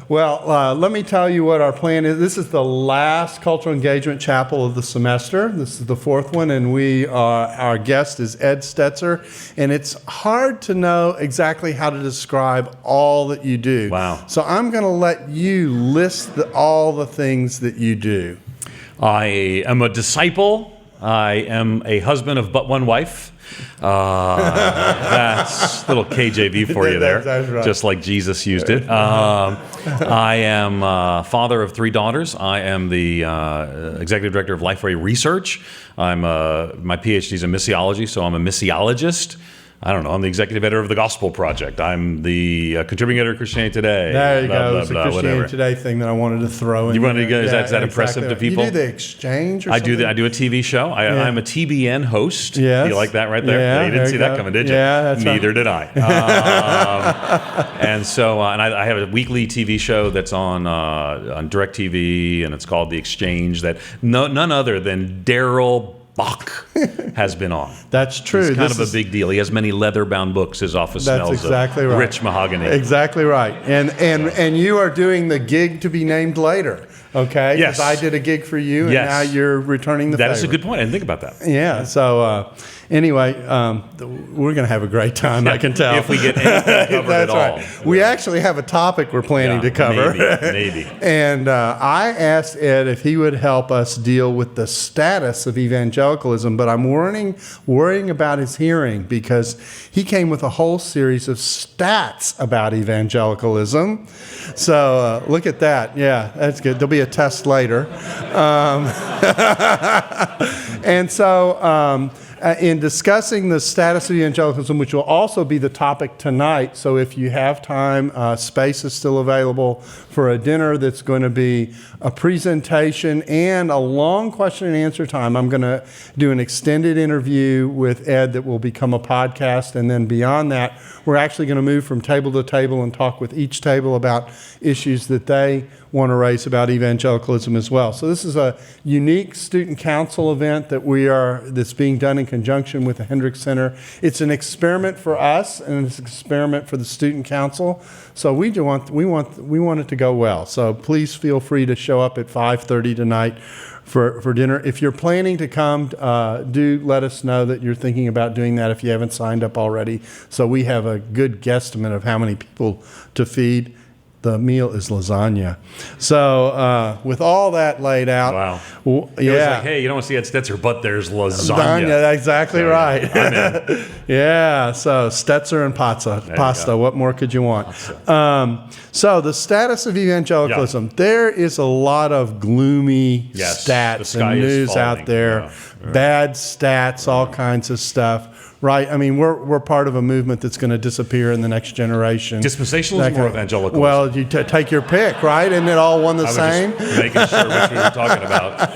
Well, let me tell you what our plan is. This is the last cultural engagement chapel of the semester. This is the fourth one, and our guest is Ed Stetzer. And it's hard to know exactly how to describe all that you do. Wow. So I'm going to let you list all the things that you do. I am a disciple. I am a husband of but one wife. That's a little KJV for you there, that's right. Just like Jesus used it. I am father of 3 daughters. I am the executive director of LifeWay Research. My PhD is in missiology, so I'm a missiologist. I don't know. I'm the executive editor of the Gospel Project. I'm the contributing editor of Christianity Today. There you go. It's a Christianity whatever. Today thing that I wanted to throw in. You wanted to go? Is that exactly. impressive to people? You do the Exchange or I something? do. I do a TV show. I'm a TBN host. Yes. You like that right there? Yeah, You didn't see that coming, did you? Yeah, that's Neither right. did I. And so, I have a weekly TV show that's on DirecTV, and it's called The Exchange. That none other than Darrell Bock has been on. That's true. He's kind of a big deal. He has many leather-bound books. His office smells exactly of right. rich mahogany. Exactly right. And you are doing the gig to be named later, okay? Yes. Because I did a gig for you, and Yes. now you're returning the favor. That is a good point. I didn't think about that. Yeah. So anyway, we're going to have a I can tell. If we get anything covered That's at all. right. We actually have a topic we're planning to cover. Maybe. And I asked Ed if he would help us deal with the status of evangelicalism, but I'm worrying about his hearing, because he came with a whole series of stats about evangelicalism. So look at that. Yeah, that's good. There'll be a test later. And so in discussing the status of evangelicalism, which will also be the topic tonight, so if you have time, space is still available for a dinner that's going to be a presentation and a long question and answer time. I'm going to do an extended interview with Ed that will become a podcast, and then beyond that, we're actually going to move from table to table and talk with each table about issues that they want to raise about evangelicalism as well. So this is a unique student council event that's being done in conjunction with the Hendricks Center. It's an experiment for us, and it's an experiment for the student council. So we want it to go well. So please feel free to show up at 5:30 tonight for dinner. If you're planning to come, do let us know that you're thinking about doing that if you haven't signed up already, so we have a good guesstimate of how many people to feed. The meal is lasagna. So with all that laid out, Wow. Yeah. It was like, hey, you don't want to see Ed Stetzer, but there's lasagna. Lasagna, exactly right. I'm in. Yeah, so Stetzer and pasta. go. What more could you want? So the status of evangelicalism. There is a lot of gloomy Yes, the stats sky and is news falling. out there. Yeah, right. Bad stats, all kinds of stuff. Right, I mean, we're part of a movement that's going to disappear in the next generation. Dispensationalism or evangelicalism? Well, you take your pick, right? Isn't it all one the same? I was just making sure which we were talking about.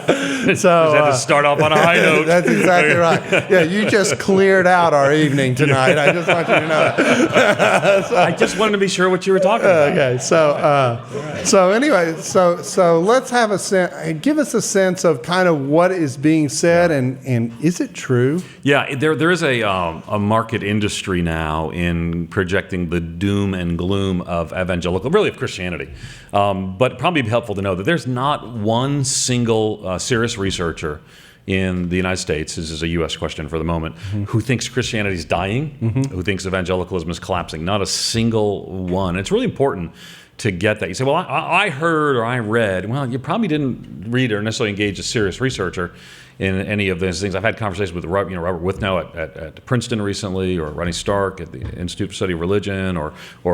So had to start off on a high note. That's exactly right. Yeah, you just cleared out our evening tonight. I just want you to know that. I just wanted to be sure what you were talking about. Okay, so anyway, so let's have give us a sense of kind of what is being said, and is it true? Yeah, there is a market industry now in projecting the doom and gloom of evangelical, really of Christianity. But probably be helpful to know that there's not one single serious researcher in the United States, this is a U.S. question for the moment, who thinks Christianity is dying, who thinks evangelicalism is collapsing. Not a single one. It's really important to get that. You say, well, I heard or I read. Well, you probably didn't read or necessarily engage a serious researcher in any of those things. I've had conversations with Robert Withnow at Princeton recently, or Ronnie Stark at the Institute for Study of Religion, or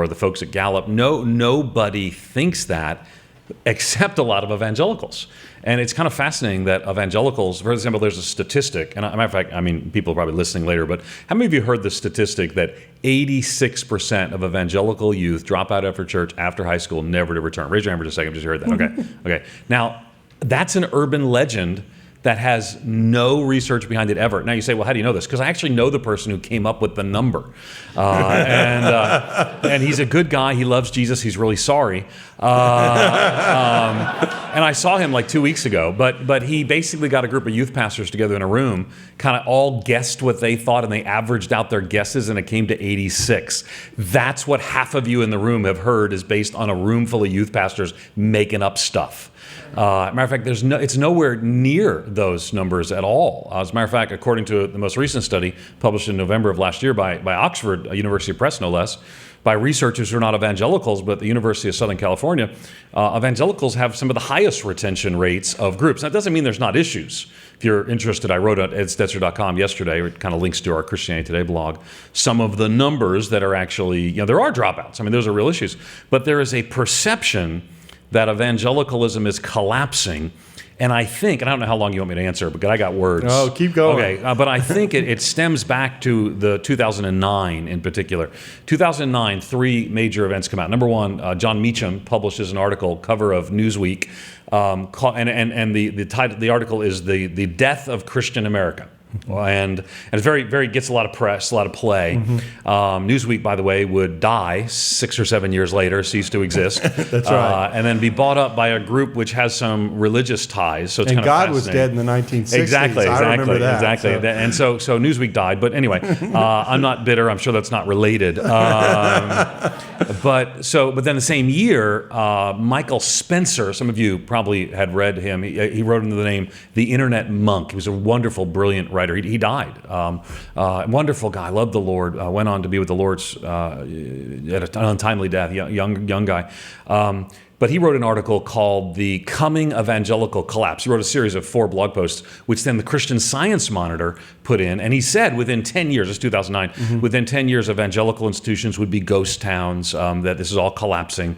the folks at Gallup. Nobody thinks that except a lot of evangelicals. And it's kind of fascinating that evangelicals, for example, there's a statistic, and as a matter of fact, I mean, people are probably listening later, but how many of you heard the statistic that 86% of evangelical youth drop out after church, after high school, never to return? Raise your hand for just a second, just heard that. Okay. Now, that's an urban legend that has no research behind it ever. Now you say, well, how do you know this? Because I actually know the person who came up with the number. And he's a good guy. He loves Jesus. He's really sorry. And I saw him like 2 weeks ago, but he basically got a group of youth pastors together in a room, kind of all guessed what they thought, and they averaged out their guesses, and it came to 86. That's what half of you in the room have heard is based on a room full of youth pastors making up stuff. Matter of fact, it's nowhere near those numbers at all. As a matter of fact, according to the most recent study published in November of last year by Oxford University Press, no less, by researchers who are not evangelicals, but the University of Southern California, evangelicals have some of the highest retention rates of groups. That doesn't mean there's not issues. If you're interested, I wrote at Stetzer.com yesterday, it kind of links to our Christianity Today blog, some of the numbers that are actually, there are dropouts. I mean, those are real issues. But there is a perception that evangelicalism is collapsing. And I think, and I don't know how long you want me to answer, but I got words. Oh, keep going. Okay, but I think it stems back to the 2009 in particular. 2009, 3 major events come out. Number one, John Meacham publishes an article, cover of Newsweek, and the title, the article is the Death of Christian America. And it's very gets a lot of press, a lot of play. Newsweek, by the way, would die 6 or 7 years later, cease to exist. That's right. And then be bought up by a group which has some religious ties. So it's and kind God of was dead in the 1960s. Exactly. I remember that. Exactly. So. And so Newsweek died. But anyway, I'm not bitter. I'm sure that's not related. But then the same year, Michael Spencer, some of you probably had read him. He wrote under the name The Internet Monk. He was a wonderful, brilliant writer. He died. Wonderful guy. Loved the Lord. Went on to be with the Lord at an untimely death. Young guy. But he wrote an article called The Coming Evangelical Collapse. He wrote a series of 4 blog posts, which then the Christian Science Monitor put in. And he said within 10 years, it's 2009, within 10 years, evangelical institutions would be ghost towns, that this is all collapsing.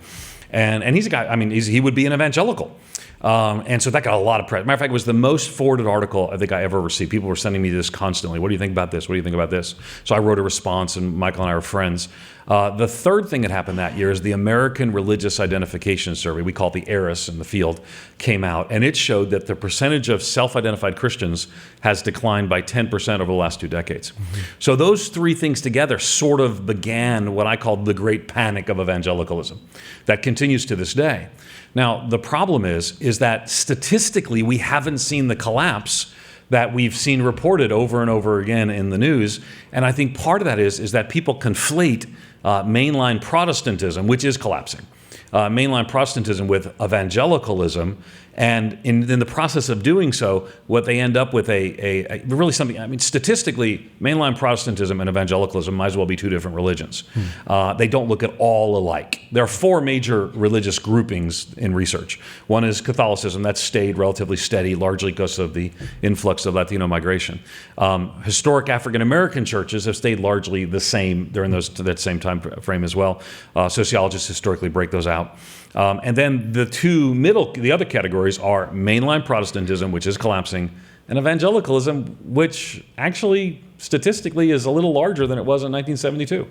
And he's a guy, he would be an evangelical. And so that got a lot of press. Matter of fact, it was the most forwarded article I think I ever received. People were sending me this constantly. What do you think about this? What do you think about this? So I wrote a response, and Michael and I were friends. The third thing that happened that year is the American Religious Identification Survey, we call it the ARIS in the field, came out, and it showed that the percentage of self-identified Christians has declined by 10% over the last 2 decades. So those 3 things together sort of began what I called the Great Panic of evangelicalism that continues to this day. Now, the problem is that statistically, we haven't seen the collapse that we've seen reported over and over again in the news. And I think part of that is that people conflate mainline Protestantism, which is collapsing, mainline Protestantism with evangelicalism. And in the process of doing so, what they end up with really something, statistically, mainline Protestantism and evangelicalism might as well be 2 different religions. They don't look at all alike. There are 4 major religious groupings in research. One is Catholicism. That's stayed relatively steady, largely because of the influx of Latino migration. Historic African-American churches have stayed largely the same during that same time frame as well. Sociologists historically break those out. And then the other categories are mainline Protestantism, which is collapsing, and evangelicalism, which actually statistically is a little larger than it was in 1972,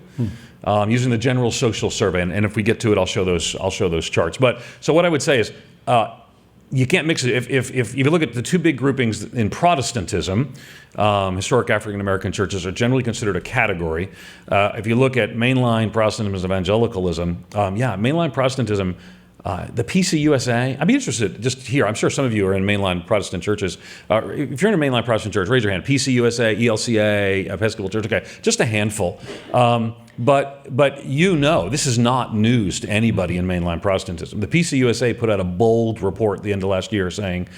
using the General Social Survey. And if we get to it, I'll show those charts. But so what I would say is, you can't mix it. If you look at the 2 big groupings in Protestantism, historic African American churches are generally considered a category. If you look at mainline Protestantism as evangelicalism, mainline Protestantism, the PCUSA, I'd be interested just here. I'm sure some of you are in mainline Protestant churches. If you're in a mainline Protestant church, raise your hand. PCUSA, ELCA, Episcopal Church, okay, just a handful. But this is not news to anybody in mainline Protestantism. The PCUSA put out a bold report at the end of last year saying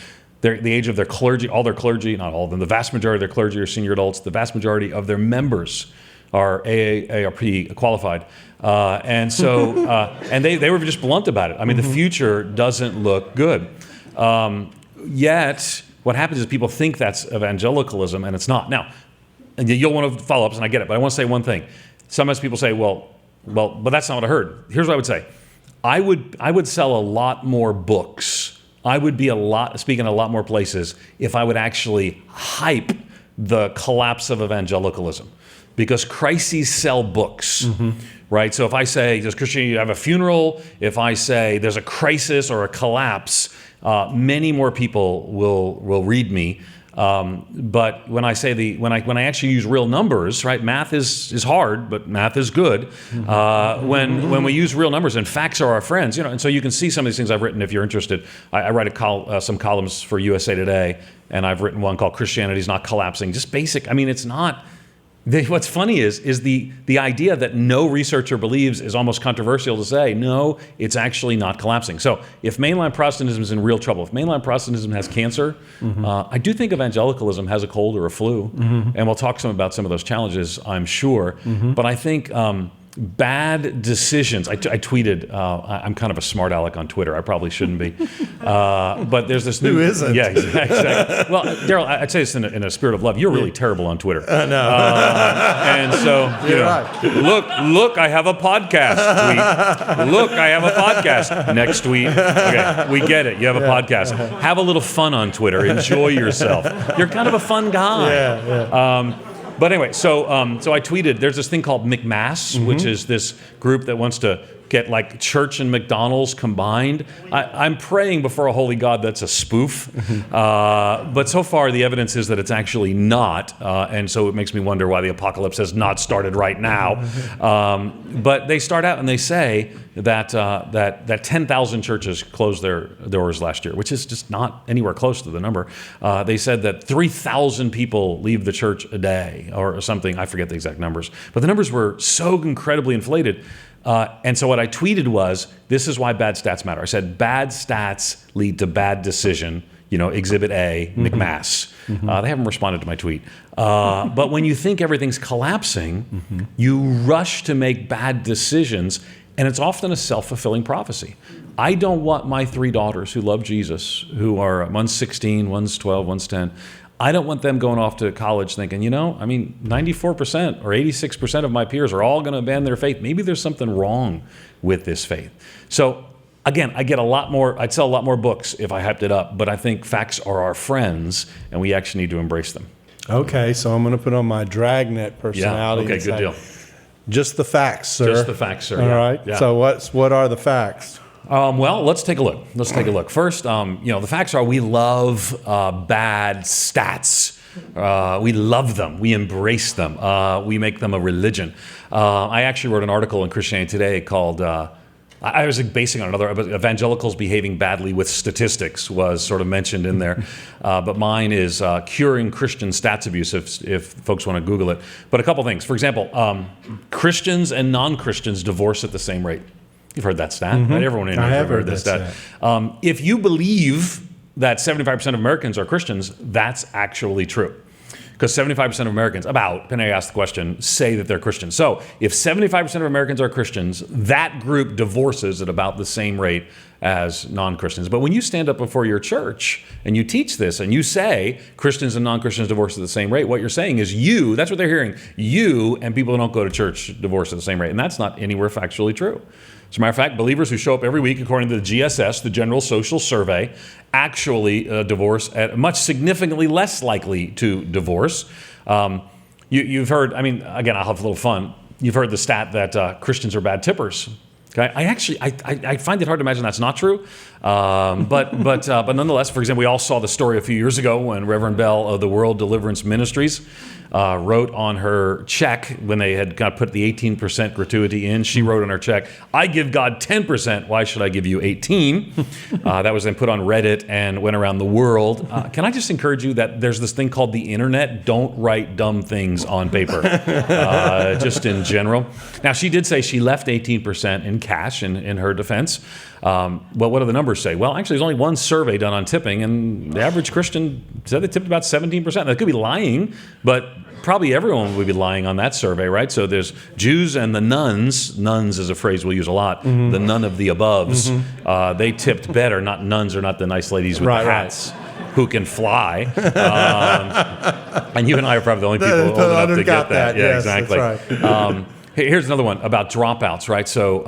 the age of their clergy, all their clergy, not all of them, the vast majority of their clergy are senior adults. The vast majority of their members are AARP qualified. And they were just blunt about it. The future doesn't look good. Yet, what happens is people think that's evangelicalism, and it's not. Now, and you'll want to follow up, and I get it, but I want to say one thing. Sometimes people say, well, but that's not what I heard. Here's what I would say. I would sell a lot more books. I would be speaking in a lot more places if I would actually hype the collapse of evangelicalism. Because crises sell books, right? So if I say, does Christianity have a funeral? If I say there's a crisis or a collapse, many more people will read me. But when I say when I actually use real numbers, right? Math is hard, but math is good. When we use real numbers, and facts are our friends, and so you can see some of these things I've written if you're interested. I write some columns for USA Today, and I've written one called "Christianity is Not Collapsing." Just basic. I mean, it's not. What's funny is the idea that no researcher believes is almost controversial to say. No, it's actually not collapsing. So if mainline Protestantism is in real trouble, if mainline Protestantism has cancer, I do think evangelicalism has a cold or a flu, and we'll talk some about some of those challenges, I'm sure. But I think bad decisions. I tweeted. I'm kind of a smart aleck on Twitter. I probably shouldn't be. But there's this new. Who isn't? Yeah, exactly. Well, Darrell, I'd say this in a spirit of love. You're really terrible on Twitter. I know. And so, right. look, I have a podcast. Tweet. Look, I have a podcast. Next tweet. Okay, we get it. You have a podcast. Have a little fun on Twitter. Enjoy yourself. You're kind of a fun guy. Yeah. But anyway, so I tweeted, there's this thing called McMass, which is this group that wants to get like church and McDonald's combined. I'm praying before a holy God that's a spoof. But so far the evidence is that it's actually not. And so it makes me wonder why the apocalypse has not started right now. But they start out and they say that 10,000 churches closed their doors last year, which is just not anywhere close to the number. They said that 3,000 people leave the church a day or something. I forget the exact numbers. But the numbers were so incredibly inflated. And so what I tweeted was, this is why bad stats matter. I said, bad stats lead to bad decision, Exhibit A, McMass. They haven't responded to my tweet. But when you think everything's collapsing, you rush to make bad decisions, and it's often a self-fulfilling prophecy. I don't want my 3 daughters who love Jesus, who are, one's 16, one's 12, one's 10, I don't want them going off to college thinking, 94% or 86% of my peers are all going to abandon their faith. Maybe there's something wrong with this faith. So again, I'd sell a lot more books if I hyped it up, but I think facts are our friends and we actually need to embrace them. Okay, so I'm going to put on my dragnet personality. Yeah, okay, good deal. Just the facts, sir. Just the facts, sir. All right. Yeah. So what are the facts? Well, let's take a look. First, the facts are we love bad stats. We love them. We embrace them. We make them a religion. I actually wrote an article in Christianity Today called, I was basing on another, Evangelicals Behaving Badly with Statistics was sort of mentioned in there. But mine is Curing Christian Stats Abuse, if folks want to Google it. But a couple things. For example, Christians and non-Christians divorce at the same rate. You've heard that stat, right? Everyone in here has heard this stat. If you believe that 75% of Americans are Christians, that's actually true. Because 75% of Americans, depending on how you ask the question, say that they're Christians. So if 75% of Americans are Christians, that group divorces at about the same rate as non-Christians. But when you stand up before your church and you teach this and you say Christians and non-Christians divorce at the same rate, what you're saying is that's what they're hearing, you and people who don't go to church divorce at the same rate. And that's not anywhere factually true. As a matter of fact, believers who show up every week, according to the GSS, the General Social Survey, actually divorce at much significantly less likely to divorce. You've heard, again, I'll have a little fun. You've heard the stat that Christians are bad tippers. Okay, I find it hard to imagine that's not true, but nonetheless, for example, we all saw the story a few years ago when Reverend Bell of the World Deliverance Ministries wrote on her check when they had kind of put the 18% gratuity in. She wrote on her check, "I give God 10%. Why should I give you 18?" That was then put on Reddit and went around the world. Can I just encourage you that there's this thing called the internet? Don't write dumb things on paper, just in general. Now, she did say she left 18% in cash in her defense. Well, what do the numbers say? Well, actually, there's only one survey done on tipping, and the average Christian said they tipped about 17%. They could be lying, but probably everyone would be lying on that survey, right? So there's Jews and the nuns. Nuns is a phrase we'll use a lot. Mm-hmm. The none of the aboves. Mm-hmm. They tipped better. Not nuns are not the nice ladies with the hats. Right. Who can fly. And you and I are probably the only people old enough to get that. Yeah, yes, exactly. That's right. Here's another one about dropouts, right? So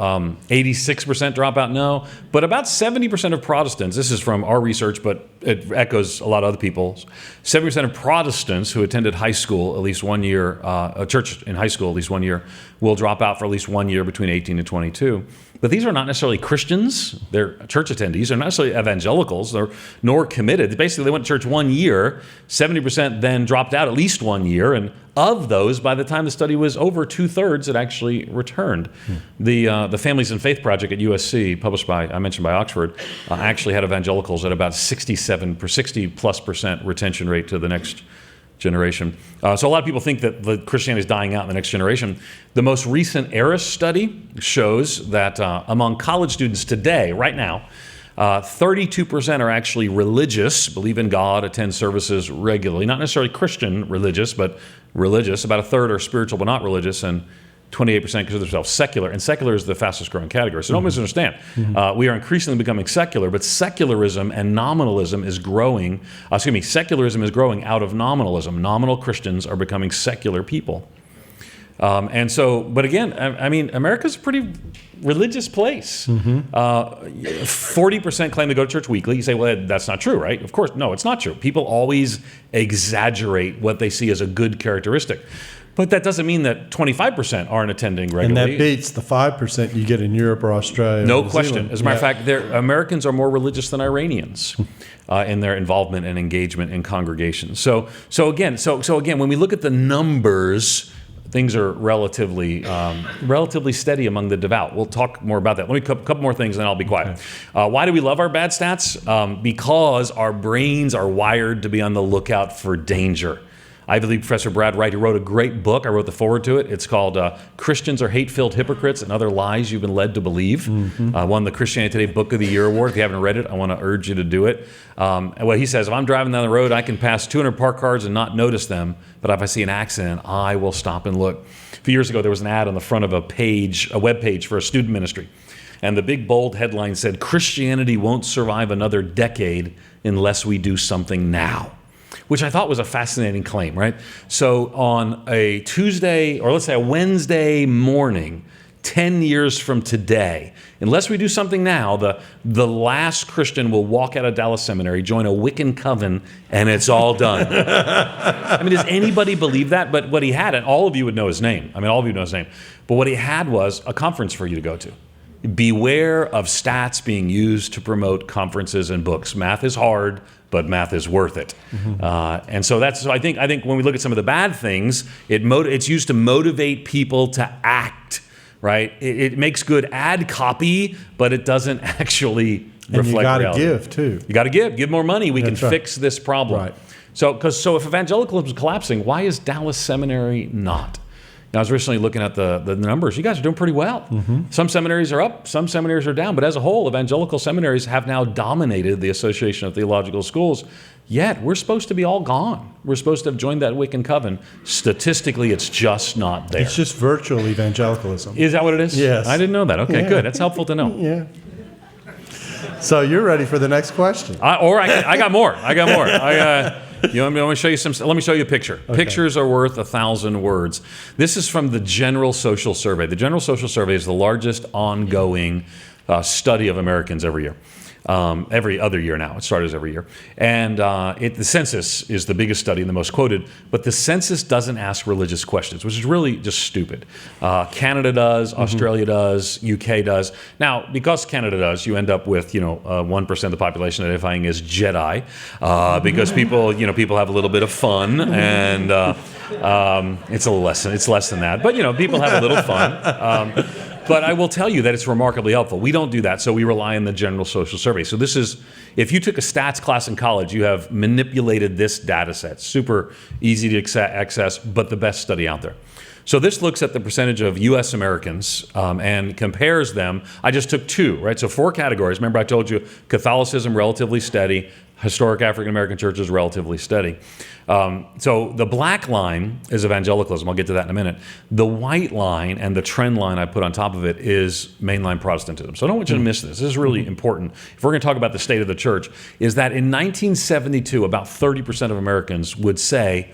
86% dropout, no. But about 70% of Protestants, this is from our research, but it echoes a lot of other people's. 70% of Protestants who attended high school at least 1 year, a church in high school at least 1 year, will drop out for at least 1 year between 18 and 22. But these are not necessarily Christians. They're church attendees. They're not necessarily evangelicals, nor committed. Basically, they went to church 1 year. 70% then dropped out at least 1 year. And of those, by the time the study was over, 2/3 had actually returned. The Families and Faith Project at USC, published by, I mentioned by Oxford, actually had evangelicals at about 60+% retention rate to the next generation. So a lot of people think that the Christianity is dying out in the next generation. The most recent ERIS study shows that among college students today, right now, 32% are actually religious, believe in God, attend services regularly. Not necessarily Christian religious, but religious. About a third are spiritual but not religious, and 28% consider themselves secular, and secular is the fastest growing category. So don't misunderstand. We are increasingly becoming secular, but secularism and nominalism is growing. Secularism is growing out of nominalism. Nominal Christians are becoming secular people. But again, I mean, America's a pretty religious place. 40% claim to go to church weekly. You say, well, that's not true, right? Of course, no, it's not true. People always exaggerate what they see as a good characteristic. But that doesn't mean that 25% aren't attending regularly. And that beats the 5% you get in Europe or Australia. No question. As a matter of fact, Americans are more religious than Iranians in their involvement and engagement in congregations. So again, when we look at the numbers, things are relatively steady among the devout. We'll talk more about that. Let me a couple more things, and then I'll be quiet. Okay. Why do we love our bad stats? Because our brains are wired to be on the lookout for danger. Ivy League professor Brad Wright, who wrote a great book, I wrote the foreword to it. It's called Christians Are Hate-Filled Hypocrites and Other Lies You've Been Led to Believe. Won the Christianity Today Book of the Year Award. If you haven't read it, I want to urge you to do it. And what he says, if I'm driving down the road, I can pass 200 parked cars and not notice them. But if I see an accident, I will stop and look. A few years ago, there was an ad on the front of a web page for a student ministry. And the big bold headline said, Christianity won't survive another decade unless we do something now, which I thought was a fascinating claim, right? So on a Tuesday, or let's say a Wednesday morning, 10 years from today, unless we do something now, the last Christian will walk out of Dallas Seminary, join a Wiccan coven, and it's all done. I mean, does anybody believe that? But what he had, and all of you would know his name. I mean, all of you know his name. But what he had was a conference for you to go to. Beware of stats being used to promote conferences and books. Math is hard, but math is worth it. And so I think when we look at some of the bad things, it's used to motivate people to act, right? It makes good ad copy, but it doesn't actually reflect reality. And you got to give too. You got to give more money. We can fix this problem. Right. So if evangelicalism is collapsing, why is Dallas Seminary not? Now, I was recently looking at the numbers. You guys are doing pretty well. Some seminaries are up, some seminaries are down. But as a whole, evangelical seminaries have now dominated the Association of Theological Schools. Yet, we're supposed to be all gone. We're supposed to have joined that Wiccan coven. Statistically, it's just not there. It's just virtual evangelicalism. Is that what it is? Yes. I didn't know that. Okay, good. That's helpful to know. Yeah. So you're ready for the next question. I got more. Let me show you let me show you a picture. Okay. Pictures are worth 1,000 words. This is from the General Social Survey. The General Social Survey is the largest ongoing study of Americans every year. Every other year now. It started every year. And the census is the biggest study and the most quoted, but the census doesn't ask religious questions, which is really just stupid. Canada does, Australia does, UK does. Now, because Canada does, you end up with 1% of the population identifying as Jedi, because people have a little bit of fun, and it's less than that. But people have a little fun. But I will tell you that it's remarkably helpful. We don't do that, so we rely on the General Social Survey. So this is, if you took a stats class in college, you have manipulated this data set. Super easy to access, but the best study out there. So this looks at the percentage of U.S. Americans and compares them. I just took two, right? So 4 categories. Remember I told you Catholicism, relatively steady. Historic African-American churches, relatively steady. So the black line is evangelicalism. I'll get to that in a minute. The white line and the trend line I put on top of it is mainline Protestantism. So I don't want you to miss this. This is really important. If we're going to talk about the state of the church, is that in 1972, about 30% of Americans would say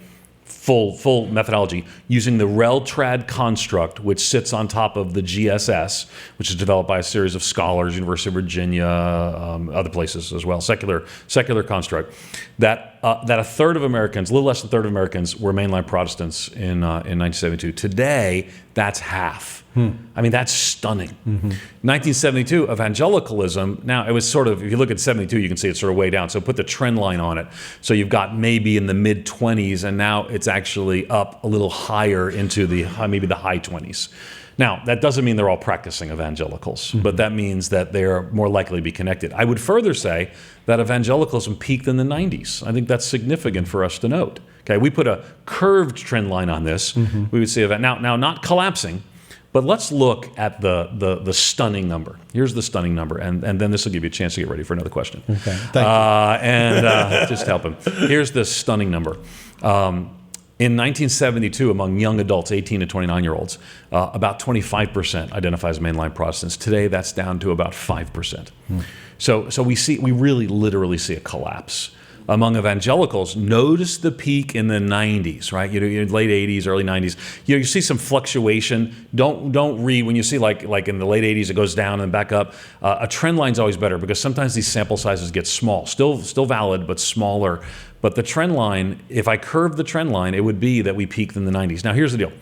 full methodology using the REL-TRAD construct, which sits on top of the GSS, which is developed by a series of scholars, University of Virginia, other places as well, secular construct, that a third of Americans, a little less than a third of Americans, were mainline Protestants in 1972. Today, that's half. I mean, that's stunning. 1972, evangelicalism, now it was sort of, if you look at 72, you can see it's sort of way down. So put the trend line on it. So you've got maybe in the mid-20s, and now it's actually up a little higher into maybe the high 20s. Now, that doesn't mean they're all practicing evangelicals, but that means that they're more likely to be connected. I would further say that evangelicalism peaked in the 90s. I think that's significant for us to note. Okay, we put a curved trend line on this. We would see now not collapsing, but let's look at the stunning number. Here's the stunning number, and then this will give you a chance to get ready for another question. Okay, thank you. And just help him. Here's the stunning number. In 1972, among young adults, 18 to 29-year-olds, about 25% identify as mainline Protestants. Today, that's down to about 5%. So we really literally see a collapse. Among evangelicals, notice the peak in the 90s, right? Late 80s, early 90s. You see some fluctuation. Don't read when you see like in the late 80s it goes down and back up. A trend line's always better because sometimes these sample sizes get small. Still valid, but smaller. But the trend line, if I curve the trend line, it would be that we peaked in the 90s. Now here's the deal.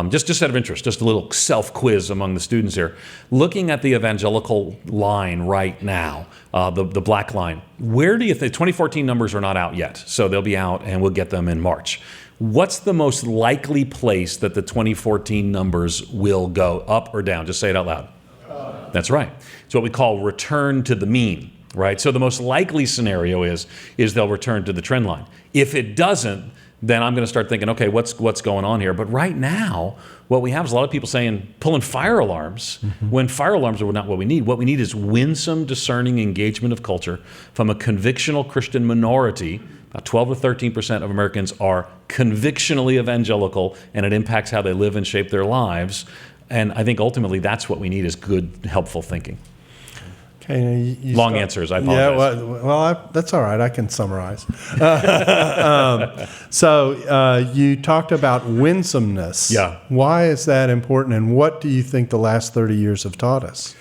Just out of interest, just a little self-quiz among the students here. Looking at the evangelical line right now, the black line, where do you think, 2014 numbers are not out yet, so they'll be out and we'll get them in March. What's the most likely place that the 2014 numbers will go, up or down? Just say it out loud. That's right. It's what we call return to the mean, right? So the most likely scenario is they'll return to the trend line. If it doesn't, then I'm going to start thinking, okay, what's going on here? But right now, what we have is a lot of people pulling fire alarms, when fire alarms are not what we need. What we need is winsome, discerning engagement of culture from a convictional Christian minority. About 12 to 13% of Americans are convictionally evangelical, and it impacts how they live and shape their lives. And I think ultimately that's what we need is good, helpful thinking. Okay, long answers, I apologize. Yeah, well, that's all right. I can summarize. So you talked about winsomeness. Yeah. Why is that important, and what do you think the last 30 years have taught us?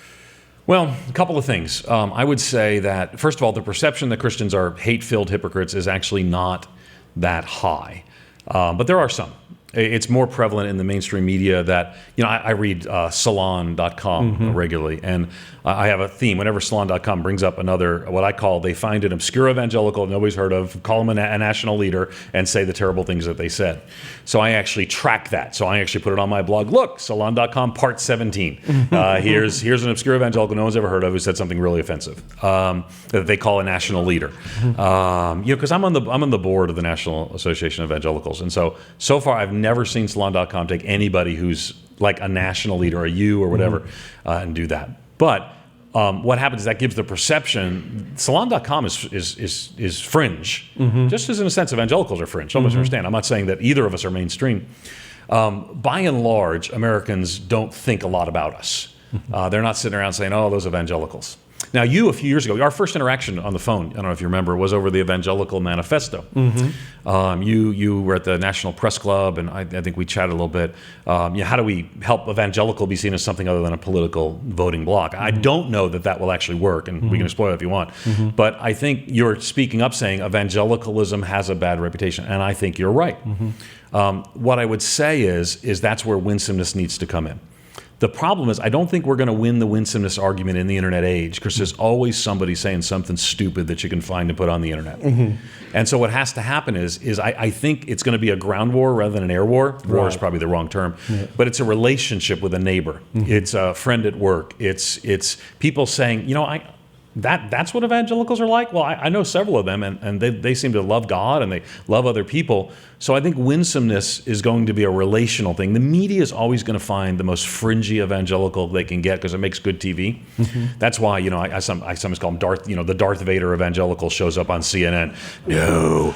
Well, a couple of things. I would say that, first of all, the perception that Christians are hate-filled hypocrites is actually not that high. But there are some. It's more prevalent in the mainstream media that, I read Salon.com regularly, and I have a theme. Whenever Salon.com brings up what I call, they find an obscure evangelical nobody's heard of, call them a national leader, and say the terrible things that they said. So I actually track that. So I actually put it on my blog. Look, Salon.com, part 17. Here's an obscure evangelical no one's ever heard of who said something really offensive that they call a national leader. Because I'm on the board of the National Association of Evangelicals, and so far I've never seen Salon.com take anybody who's like a national leader, a you or whatever, and do that. But what happens is that gives the perception. Salon.com is fringe, just as in a sense evangelicals are fringe. Don't misunderstand. I'm not saying that either of us are mainstream. By and large, Americans don't think a lot about us. They're not sitting around saying, "Oh, those evangelicals." Now, a few years ago, our first interaction on the phone, I don't know if you remember, was over the Evangelical Manifesto. You were at the National Press Club, and I think we chatted a little bit. How do we help evangelical be seen as something other than a political voting bloc? I don't know that will actually work, and we can explore it if you want. But I think you're speaking up saying evangelicalism has a bad reputation, and I think you're right. What I would say is that's where winsomeness needs to come in. The problem is I don't think we're going to win the winsomeness argument in the internet age because there's always somebody saying something stupid that you can find and put on the internet. And so what has to happen is I think it's going to be a ground war rather than an air war. War is probably the wrong term. But it's a relationship with a neighbor. It's a friend at work. It's people saying, that's what evangelicals are like? Well, I know several of them, and they seem to love God and they love other people. So I think winsomeness is going to be a relational thing. The media is always going to find the most fringy evangelical they can get because it makes good TV. That's why, I sometimes call him Darth, the Darth Vader evangelical shows up on CNN. No.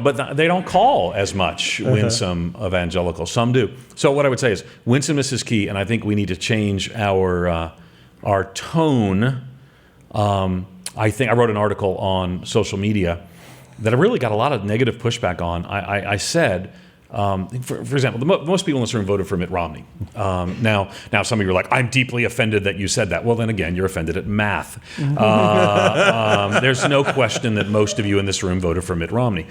But they don't call as much winsome evangelical. Some do. So what I would say is winsomeness is key, and I think we need to change our tone. I think I wrote an article on social media that I really got a lot of negative pushback on. I said, for example, most people in this room voted for Mitt Romney. Now some of you are like, I'm deeply offended that you said that. Well, then again, you're offended at math. There's no question that most of you in this room voted for Mitt Romney.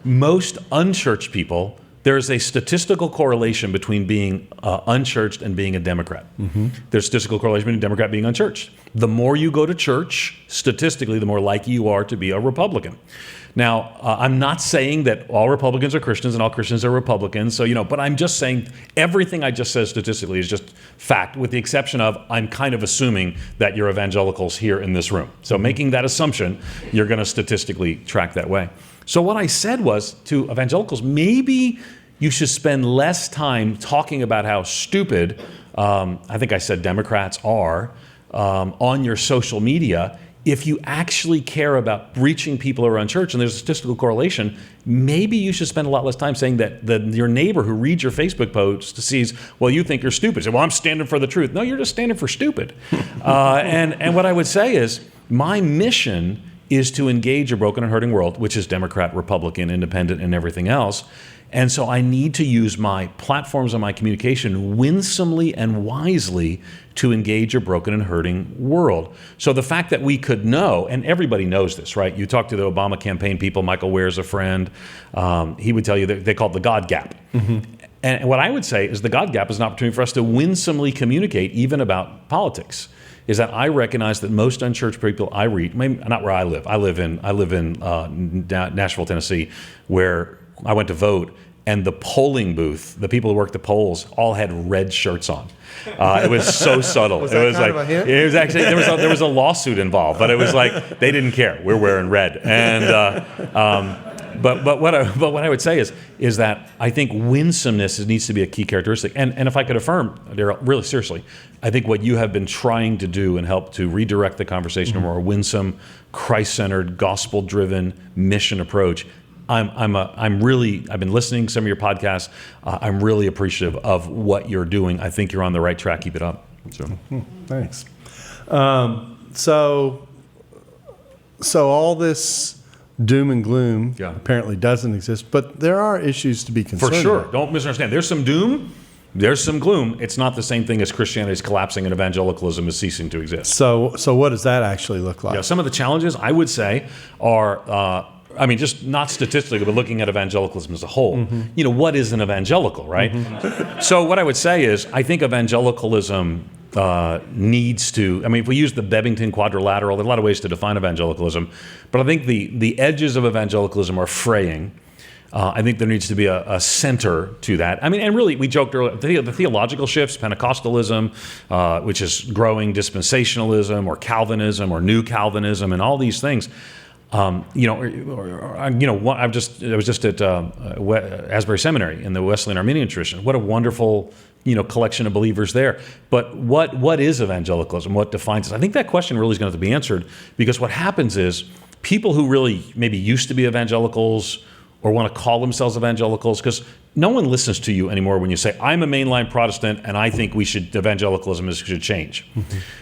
Most unchurched people, there's a statistical correlation between being unchurched and being a Democrat. There's statistical correlation between a Democrat being unchurched. The more you go to church, statistically, the more likely you are to be a Republican. Now, I'm not saying that all Republicans are Christians and all Christians are Republicans, so but I'm just saying everything I just said statistically is just fact, with the exception of I'm kind of assuming that you're evangelicals here in this room. So making that assumption, you're going to statistically track that way. So what I said was to evangelicals, maybe you should spend less time talking about how stupid, I think I said Democrats are, on your social media. If you actually care about reaching people who are unchurched, and there's a statistical correlation, maybe you should spend a lot less time saying that your neighbor who reads your Facebook post sees, well, you think you're stupid. Say, well, I'm standing for the truth. No, you're just standing for stupid. And what I would say is, my mission is to engage a broken and hurting world, which is Democrat, Republican, Independent, and everything else. And so I need to use my platforms and my communication winsomely and wisely to engage a broken and hurting world. So the fact that we could know, and everybody knows this, right? You talk to the Obama campaign people, Michael Ware's a friend, he would tell you that they call it the God gap. And what I would say is the God gap is an opportunity for us to winsomely communicate even about politics. Is that I recognize that most unchurched people I reach, maybe not where I live. I live in Nashville, Tennessee, where I went to vote, and the polling booth, the people who worked the polls, all had red shirts on. It was so subtle. Was that kind of a hint? It was actually there was a lawsuit involved, but it was like they didn't care. We're wearing red, and but what I would say is that I think winsomeness needs to be a key characteristic. And if I could affirm, Darrell, really seriously, I think what you have been trying to do and help to redirect the conversation to a more winsome, Christ-centered, gospel-driven mission approach. I've been listening to some of your podcasts. I'm really appreciative of what you're doing. I think you're on the right track. Keep it up. So. Thanks. So all this doom and gloom apparently doesn't exist, but there are issues to be concerned For sure. about. Don't misunderstand. There's some doom. There's some gloom. It's not the same thing as Christianity is collapsing and evangelicalism is ceasing to exist. So what does that actually look like? Yeah, some of the challenges I would say are, just not statistically, but looking at evangelicalism as a whole. What is an evangelical, right? So what I would say is, I think evangelicalism needs to, if we use the Bebington quadrilateral, there are a lot of ways to define evangelicalism, but I think the edges of evangelicalism are fraying. I think there needs to be a center to that. And really, we joked earlier, the theological shifts, Pentecostalism, which is growing dispensationalism or Calvinism or new Calvinism and all these things. I was just at Asbury Seminary in the Wesleyan Arminian tradition. What a wonderful, collection of believers there. But what is evangelicalism? What defines it? I think that question really is going to have to be answered, because what happens is people who really maybe used to be evangelicals or want to call themselves evangelicals, because no one listens to you anymore when you say, I'm a mainline Protestant and I think evangelicalism should change,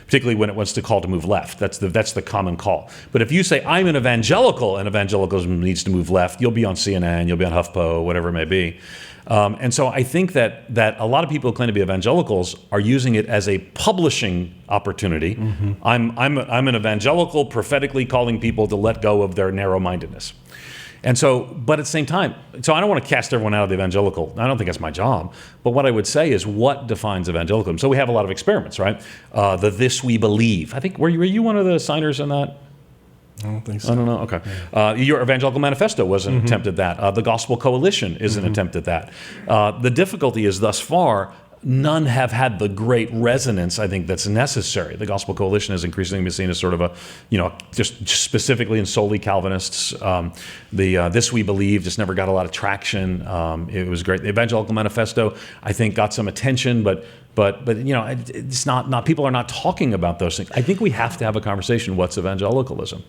particularly when it wants to call to move left. That's the common call. But if you say, I'm an evangelical and evangelicalism needs to move left, you'll be on CNN, you'll be on HuffPo, whatever it may be. And so I think that a lot of people who claim to be evangelicals are using it as a publishing opportunity. I'm an evangelical, prophetically calling people to let go of their narrow-mindedness. And so, but at the same time, so I don't want to cast everyone out of the evangelical. I don't think that's my job. But what I would say is, what defines evangelicalism? So we have a lot of experiments, right? The This We Believe. I think, were you one of the signers in that? I don't think so. I don't know. Okay. Your Evangelical Manifesto was an attempt at that. The Gospel Coalition is an attempt at that. The difficulty is, thus far, none have had the great resonance, I think, that's necessary. The Gospel Coalition has increasingly been seen as sort of a, just specifically and solely Calvinists. The This We Believe just never got a lot of traction. It was great. The Evangelical Manifesto, I think, got some attention, but it's not. People are not talking about those things. I think we have to have a conversation. What's evangelicalism?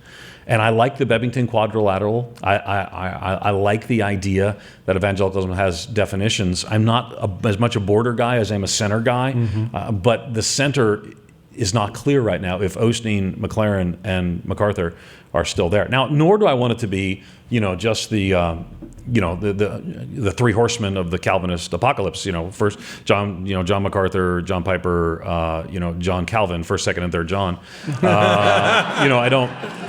And I like the Bebington quadrilateral. I like the idea that evangelicalism has definitions. I'm not as much a border guy as I'm a center guy, but the center is not clear right now if Osteen, McLaren, and MacArthur are still there. Now, nor do I want it to be, just the three horsemen of the Calvinist apocalypse. First John MacArthur, John Piper, John Calvin, first, second, and third John. I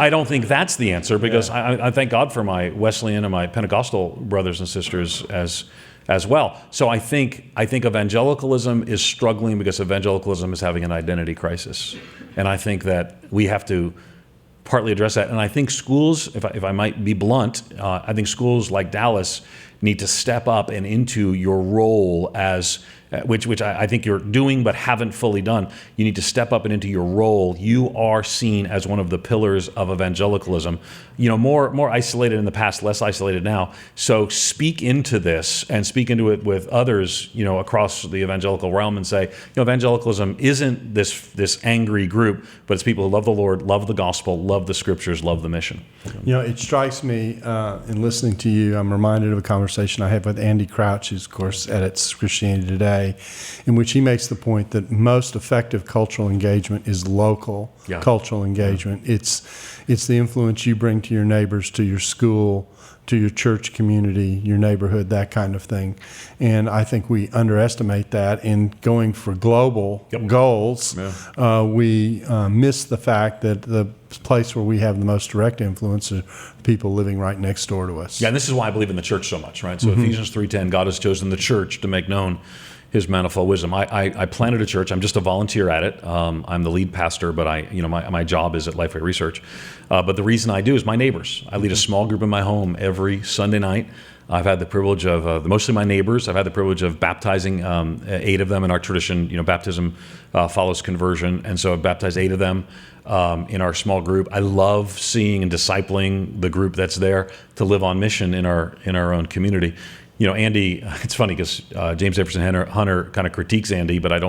don't think that's the answer, because I thank God for my Wesleyan and my Pentecostal brothers and sisters as well. So I think evangelicalism is struggling because evangelicalism is having an identity crisis, and I think that we have to partly address that. And I think schools, if I might be blunt, I think schools like Dallas need to step up and into your role as, which I think you're doing but haven't fully done. You need to step up and into your role. You are seen as one of the pillars of evangelicalism. More isolated in the past, less isolated now. So speak into this and speak into it with others, across the evangelical realm, and say, evangelicalism isn't this angry group, but it's people who love the Lord, love the gospel, love the scriptures, love the mission. It strikes me in listening to you, I'm reminded of a conversation I had with Andy Crouch, who's, of course, edits Christianity Today, in which he makes the point that most effective cultural engagement is local cultural engagement. It's the influence you bring to your neighbors, to your school, to your church community, your neighborhood, that kind of thing. And I think we underestimate that in going for global goals. We miss the fact that the place where we have the most direct influence are people living right next door to us. Yeah, and this is why I believe in the church so much, right? So Ephesians 3:10, God has chosen the church to make known his manifold wisdom. I planted a church. I'm just a volunteer at it. I'm the lead pastor, but my job is at LifeWay Research. But the reason I do is my neighbors. I lead a small group in my home every Sunday night. I've had the privilege of, mostly my neighbors, I've had the privilege of baptizing 8 of them in our tradition. Baptism follows conversion. And so I've baptized 8 of them in our small group. I love seeing and discipling the group that's there to live on mission in our own community. Andy, it's funny because James Davidson Hunter kind of critiques Andy, but I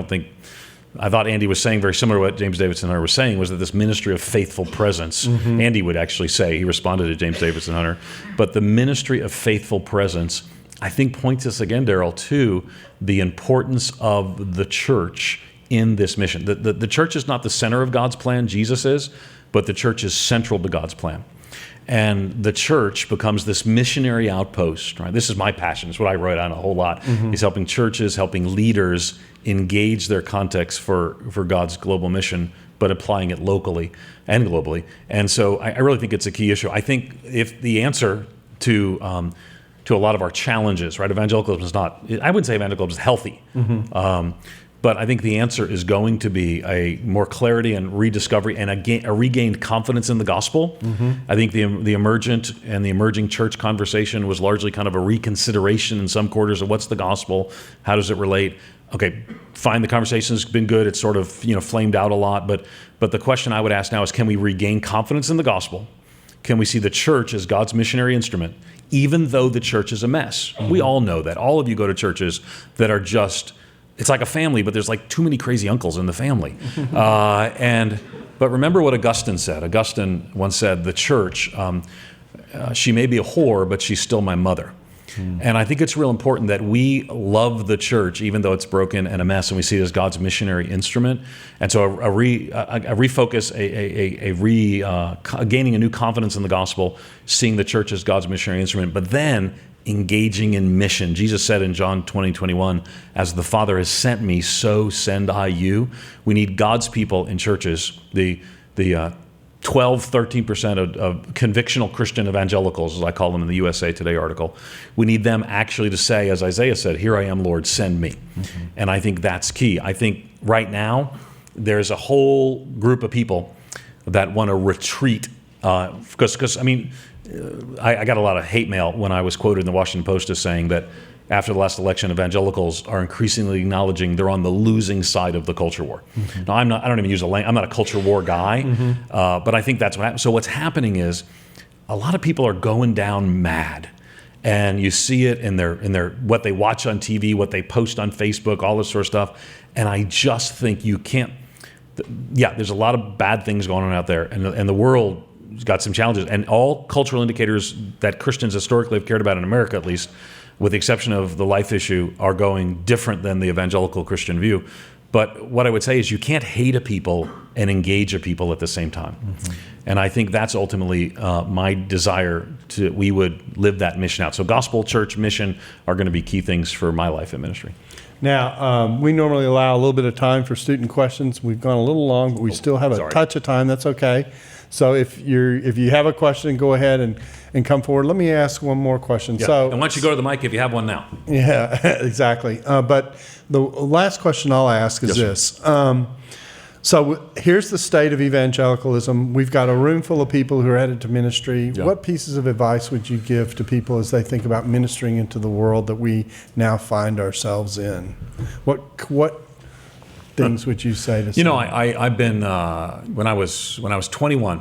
thought Andy was saying very similar to what James Davidson Hunter was saying, was that this ministry of faithful presence, Andy would actually say, he responded to James Davidson Hunter, but the ministry of faithful presence, I think, points us again, Darrell, to the importance of the church in this mission. The church is not the center of God's plan, Jesus is, but the church is central to God's plan. And the church becomes this missionary outpost, right? This is my passion. It's what I write on a whole lot. Is helping churches, helping leaders engage their context for God's global mission, but applying it locally and globally. And so I really think it's a key issue. I think if the answer to a lot of our challenges, right? Evangelicalism is not, I wouldn't say evangelicalism is healthy. But I think the answer is going to be a more clarity and rediscovery and a regained confidence in the gospel. I think the emergent and the emerging church conversation was largely kind of a reconsideration in some quarters of what's the gospel, how does it relate. Okay, fine, the conversation's been good. It's sort of flamed out a lot, but the question I would ask now is, can we regain confidence in the gospel? Can we see the church as God's missionary instrument, even though the church is a mess? We all know that. All of you go to churches that are just, it's like a family, but there's like too many crazy uncles in the family. But remember what Augustine said. Augustine once said, the church, she may be a whore, but she's still my mother. And I think it's real important that we love the church, even though it's broken and a mess, and we see it as God's missionary instrument. And so a refocus, gaining a new confidence in the gospel, seeing the church as God's missionary instrument, but then engaging in mission. Jesus said in John 20:21, as the Father has sent me, so send I you. We need God's people in churches. The 12-13% of convictional Christian evangelicals, as I call them in the USA Today article, we need them actually to say, as Isaiah said, here I am, Lord, send me. And I think that's key. I think right now there's a whole group of people that want to retreat because I got a lot of hate mail when I was quoted in the Washington Post as saying that after the last election, evangelicals are increasingly acknowledging they're on the losing side of the culture war. Now, I don't even use I'm not a culture war guy, but I think that's what happens. So what's happening is a lot of people are going down mad, and you see it in their what they watch on TV, what they post on Facebook, all this sort of stuff. And I just think you can't. Yeah, there's a lot of bad things going on out there, and the world got some challenges, and all cultural indicators that Christians historically have cared about in America, at least, with the exception of the life issue, are going different than the evangelical Christian view. But what I would say is you can't hate a people and engage a people at the same time. And I think that's ultimately my desire we would live that mission out. So gospel, church, mission are going to be key things for my life in ministry. Now, we normally allow a little bit of time for student questions. We've gone a little long, but we still have a touch of time. That's okay. So if you have a question, go ahead and come forward. Let me ask one more question. Yeah. So, and why don't you go to the mic if you have one now? Yeah, exactly. But the last question I'll ask is this. So here's the state of evangelicalism. We've got a room full of people who are headed to ministry. Yeah. What pieces of advice would you give to people as they think about ministering into the world that we now find ourselves in? What things would you say to someone? I've been when I was 21,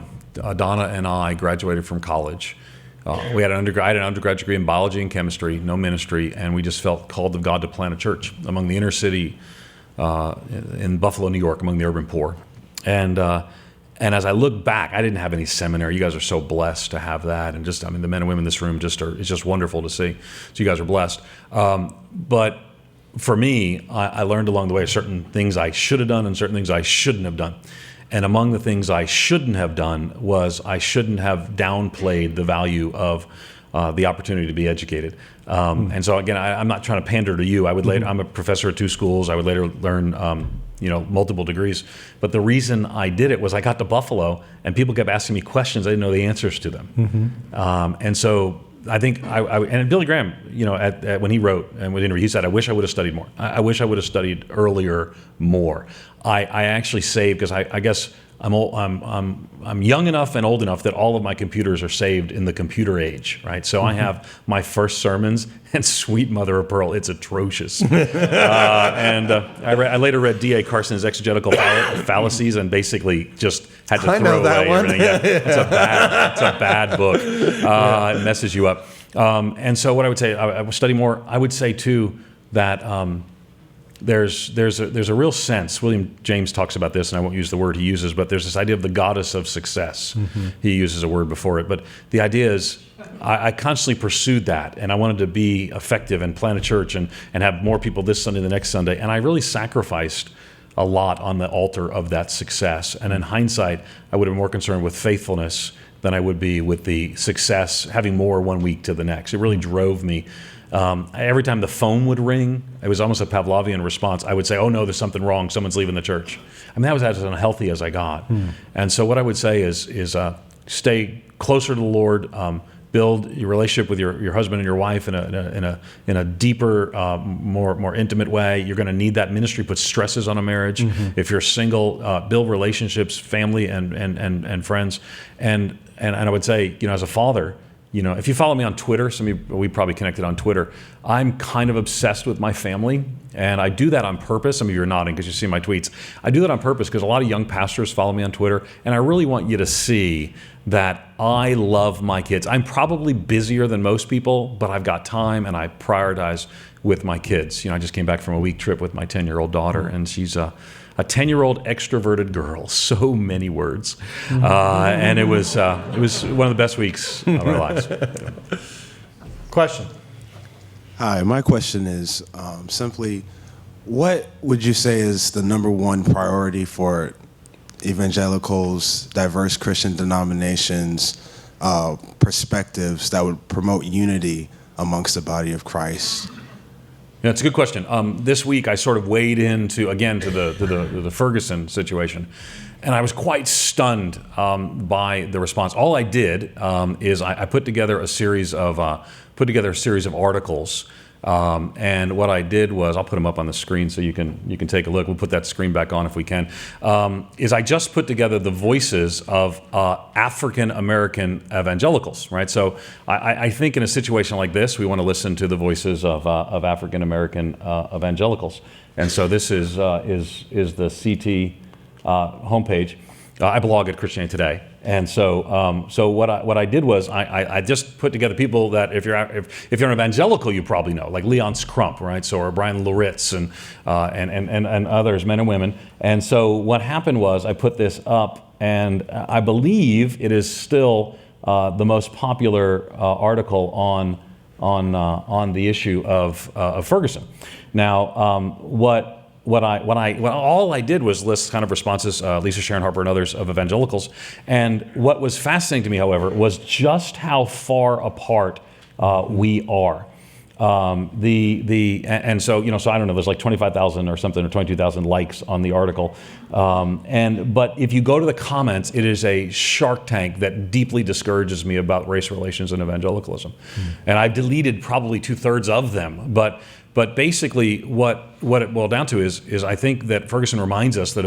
Donna and I graduated from college. I had an undergrad degree in biology and chemistry, no ministry, and we just felt called of God to plant a church among the inner city in Buffalo, New York, among the urban poor. And as I look back, I didn't have any seminary. You guys are so blessed to have that, and the men and women in this room it's just wonderful to see. So you guys are blessed. But for me, I learned along the way certain things I should have done and certain things I shouldn't have done. And among the things I shouldn't have done was I shouldn't have downplayed the value of the opportunity to be educated. And so again, I'm not trying to pander to you. I'm a professor at 2 schools. I would later learn multiple degrees. But the reason I did it was I got to Buffalo and people kept asking me questions. I didn't know the answers to them. And so I think and Billy Graham, when he wrote and with interview, he said, "I wish I would have studied more. I wish I would have studied earlier more." I actually saved because I guess I'm young enough and old enough that all of my computers are saved in the computer age, right? So I have my first sermons, and sweet mother of pearl, it's atrocious. I later read D.A. Carson's Exegetical Fallacies and basically just had to throw away everything. Yeah, it's a bad book. It messes you up. And so what I would say, I would study more. I would say too that there's a real sense. William James talks about this, and I won't use the word he uses, but there's this idea of the goddess of success. He uses a word before it, but the idea is I constantly pursued that, and I wanted to be effective and plant a church and have more people this Sunday, the next Sunday, and I really sacrificed a lot on the altar of that success. And in hindsight, I would have been more concerned with faithfulness than I would be with the success, having more one week to the next. It really drove me. Every time the phone would ring, it was almost a Pavlovian response. I would say, "Oh no, there's something wrong. Someone's leaving the church." I mean, that was as unhealthy as I got. And so what I would say is stay closer to the Lord. Build your relationship with your husband and your wife in a deeper, more intimate way. You're going to need that. Ministry puts stresses on a marriage. If you're single, build relationships, family and friends. And I would say, as a father, if you follow me on Twitter, we probably connected on Twitter, I'm kind of obsessed with my family, and I do that on purpose. Some of you are nodding because you see my tweets. I do that on purpose because a lot of young pastors follow me on Twitter, and I really want you to see that I love my kids. I'm probably busier than most people, but I've got time, and I prioritize with my kids. I just came back from a week trip with my 10-year-old daughter, and she's a 10-year-old extroverted girl, so many words, and it was one of the best weeks of our lives. Question. Hi, my question is simply, what would you say is the number one priority for evangelicals, diverse Christian denominations, perspectives that would promote unity amongst the body of Christ? Yeah, it's a good question. This week I sort of waded into the Ferguson situation, and I was quite stunned by the response. All I did is I put together a series of articles, and what I did was, I'll put them up on the screen so you can take a look. We'll put that screen back on if we can. Is I just put together the voices of African American evangelicals, right? So I think in a situation like this, we want to listen to the voices of African American evangelicals, and so this is the CT homepage. I blog at Christianity Today, and so what I did was I just put together people that if you're an evangelical, you probably know, like Leon Scrump, right? So, or Brian Loritz and others, men and women. And so what happened was I put this up, and I believe it is still the most popular article on the issue of Ferguson. Now, all I did was list kind of responses, Lisa Sharon Harper and others of evangelicals. And what was fascinating to me, however, was just how far apart we are. And so I don't know, there's like 25,000 or something, or 22,000 likes on the article. But if you go to the comments, it is a shark tank that deeply discourages me about race relations and evangelicalism. And I've deleted probably 2/3 of them. But basically what it boiled down to is I think that Ferguson reminds us that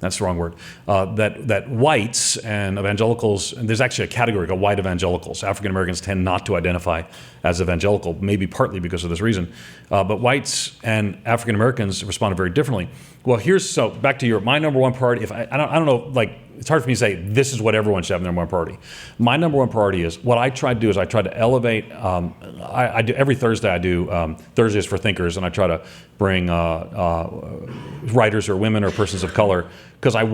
that's the wrong word, that whites and evangelicals, and there's actually a category called white evangelicals. African Americans tend not to identify as evangelical, maybe partly because of this reason. But whites and African Americans responded very differently. Well, so back to my number one priority. If I don't know, like, it's hard for me to say this is what everyone should have number one priority. My number one priority is, what I try to do is I try to elevate, I do every Thursday, I do Thursdays for Thinkers, and I try to bring writers or women or persons of color, because I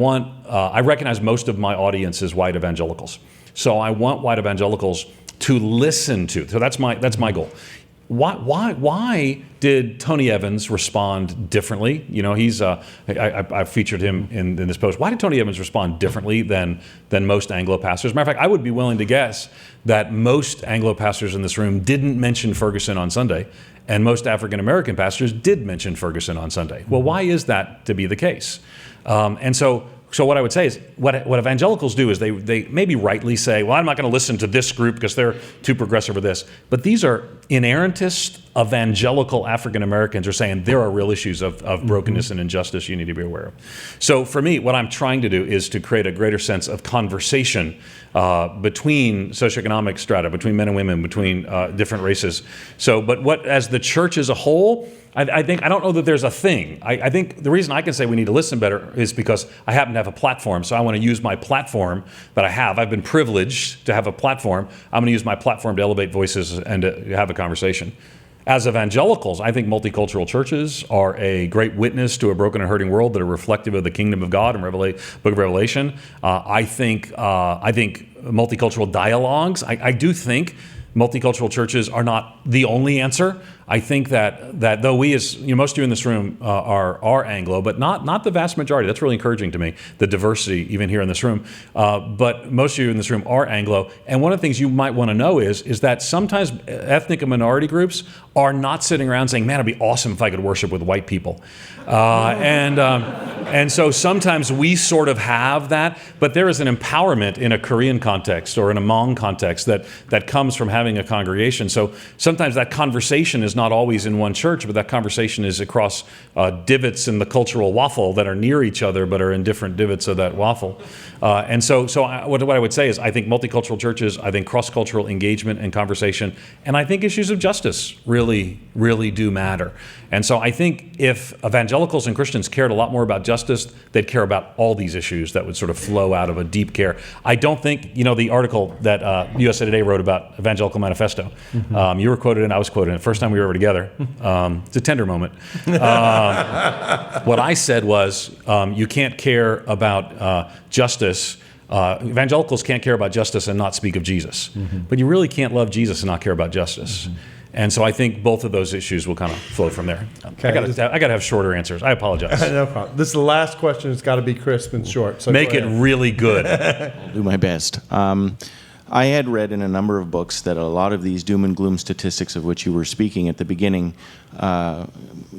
recognize most of my audience is white evangelicals. So I want white evangelicals to listen to, so that's my goal. Why did Tony Evans respond differently? I featured him in this post. Why did Tony Evans respond differently than most Anglo pastors? As a matter of fact, I would be willing to guess that most Anglo pastors in this room didn't mention Ferguson on Sunday, and most African American pastors did mention Ferguson on Sunday. Well, why is that to be the case? So what I would say is, what evangelicals do is they maybe rightly say, well, I'm not going to listen to this group because they're too progressive for this. But these are inerrantist evangelical African Americans are saying there are real issues of brokenness and injustice you need to be aware of. So for me, what I'm trying to do is to create a greater sense of conversation between socioeconomic strata, between men and women, between different races. But as the church as a whole, I don't know that there's a thing. I think the reason I can say we need to listen better is because I happen to have a platform. So I want to use my platform that I have. I've been privileged to have a platform. I'm going to use my platform to elevate voices and to have a conversation. As evangelicals, I think multicultural churches are a great witness to a broken and hurting world that are reflective of the kingdom of God and Book of Revelation. I think multicultural dialogues. I do think multicultural churches are not the only answer. I think that though we, as most of you in this room are Anglo, but not the vast majority. That's really encouraging to me, the diversity even here in this room. But most of you in this room are Anglo. And one of the things you might want to know is that sometimes ethnic and minority groups are not sitting around saying, man, it'd be awesome if I could worship with white people. And so sometimes we sort of have that, but there is an empowerment in a Korean context or in a Hmong context that comes from having a congregation. So sometimes that conversation is not always in one church, but that conversation is across divots in the cultural waffle that are near each other, but are in different divots of that waffle. What I would say is, I think multicultural churches, I think cross-cultural engagement and conversation, and I think issues of justice really, really do matter. And so I think if evangelicals and Christians cared a lot more about justice, they'd care about all these issues that would sort of flow out of a deep care. I don't think, the article that USA Today wrote about Evangelical Manifesto, you were quoted and I was quoted, and the first time we were ever together, it's a tender moment. What I said was, you can't care about justice. Evangelicals can't care about justice and not speak of Jesus. But you really can't love Jesus and not care about justice. And so I think both of those issues will kind of flow from there. Okay. I got to have shorter answers. I apologize. No problem. This is the last question. It's got to be crisp and short. So make it really good. I'll do my best. I had read in a number of books that a lot of these doom and gloom statistics of which you were speaking at the beginning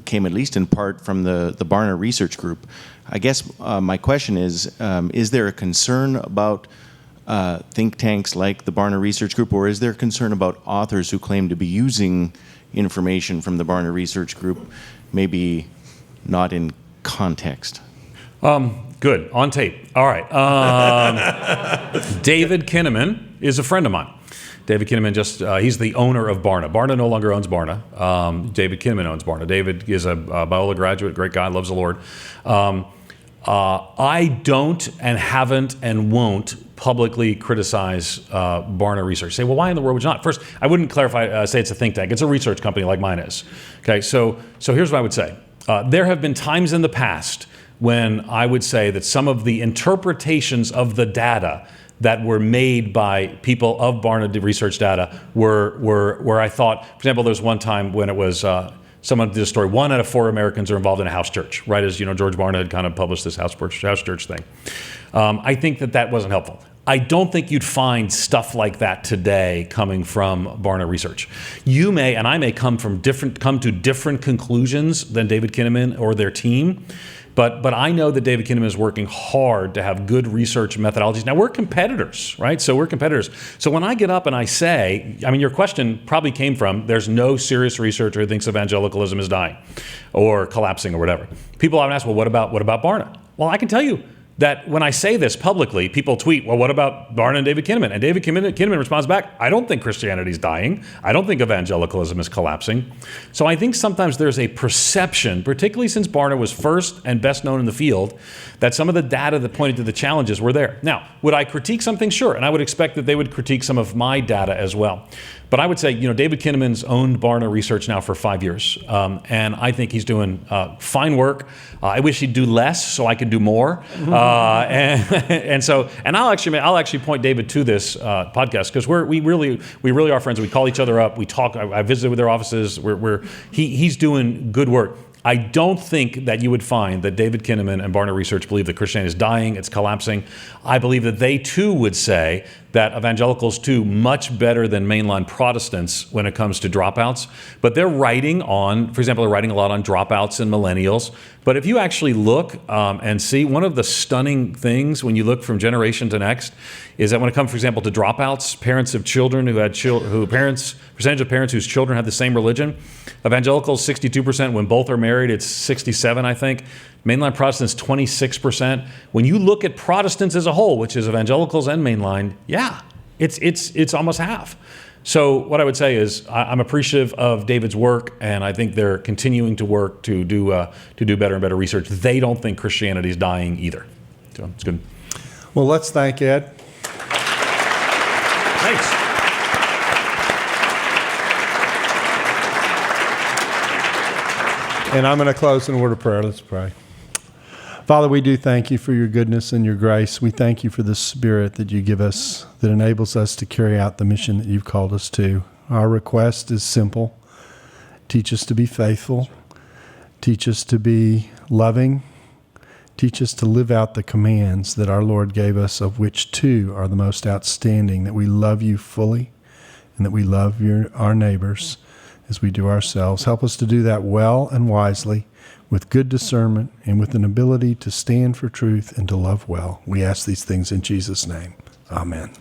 came at least in part from the Barna Research Group. I guess my question is there a concern about think tanks like the Barna Research Group, or is there concern about authors who claim to be using information from the Barna Research Group, maybe not in context? Good. On tape. All right. David Kinnaman is a friend of mine. David Kinnaman he's the owner of Barna. Barna no longer owns Barna. David Kinnaman owns Barna. David is a Biola graduate, great guy, loves the Lord. I don't and haven't and won't publicly criticize Barna Research. Say, well, why in the world would you not? First, I wouldn't say it's a think tank. It's a research company like mine is. Okay, so here's what I would say. There have been times in the past when I would say that some of the interpretations of the data that were made by people of Barna Research data were I thought, for example, there's one time when it was someone did a story, 1 out of 4 Americans are involved in a house church, right? As George Barna had kind of published this house church thing. I think that wasn't helpful. I don't think you'd find stuff like that today coming from Barna research. You may, and I may come to different conclusions than David Kinnaman or their team. But I know that David Kinnaman is working hard to have good research methodologies. Now, we're competitors, right? So we're competitors. So when I get up and I say, your question probably came from, there's no serious researcher who thinks evangelicalism is dying or collapsing or whatever. People often ask, well, what about Barna? Well, I can tell you that when I say this publicly, people tweet, well, what about Barna and David Kinnaman? And David Kinnaman responds back, I don't think Christianity is dying. I don't think evangelicalism is collapsing. So I think sometimes there's a perception, particularly since Barna was first and best known in the field, that some of the data that pointed to the challenges were there. Now, would I critique something? Sure. And I would expect that they would critique some of my data as well. But I would say, David Kinnaman's owned Barna research now for 5 years. And I think he's doing fine work. I wish he'd do less so I could do more. And I'll actually point David to this podcast because we really are friends. We call each other up. We talk. I visited with their offices. He's doing good work. I don't think that you would find that David Kinnaman and Barna Research believe that Christianity is dying, it's collapsing. I believe that they too would say that evangelicals too much better than mainline Protestants when it comes to dropouts. But they're writing on, for example, they're writing a lot on dropouts and millennials. But if you actually look and see, one of the stunning things when you look from generation to next is that when it comes, for example, to dropouts, parents of children percentage of parents whose children have the same religion, evangelicals 62%. When both are married, it's 67, I think. Mainline Protestants 26%. When you look at Protestants as a whole, which is evangelicals and mainline, yeah, it's almost half. So what I would say is I'm appreciative of David's work, and I think they're continuing to work to do better and better research. They don't think Christianity is dying either. So it's good. Well, let's thank Ed. Thanks. And I'm going to close in a word of prayer. Let's pray. Father, we do thank you for your goodness and your grace. We thank you for the Spirit that you give us that enables us to carry out the mission that you've called us to. Our request is simple. Teach us to be faithful. Teach us to be loving. Teach us to live out the commands that our Lord gave us, of which 2 are the most outstanding, that we love you fully and that we love our neighbors as we do ourselves. Help us to do that well and wisely, with good discernment and with an ability to stand for truth and to love well. We ask these things in Jesus' name. Amen.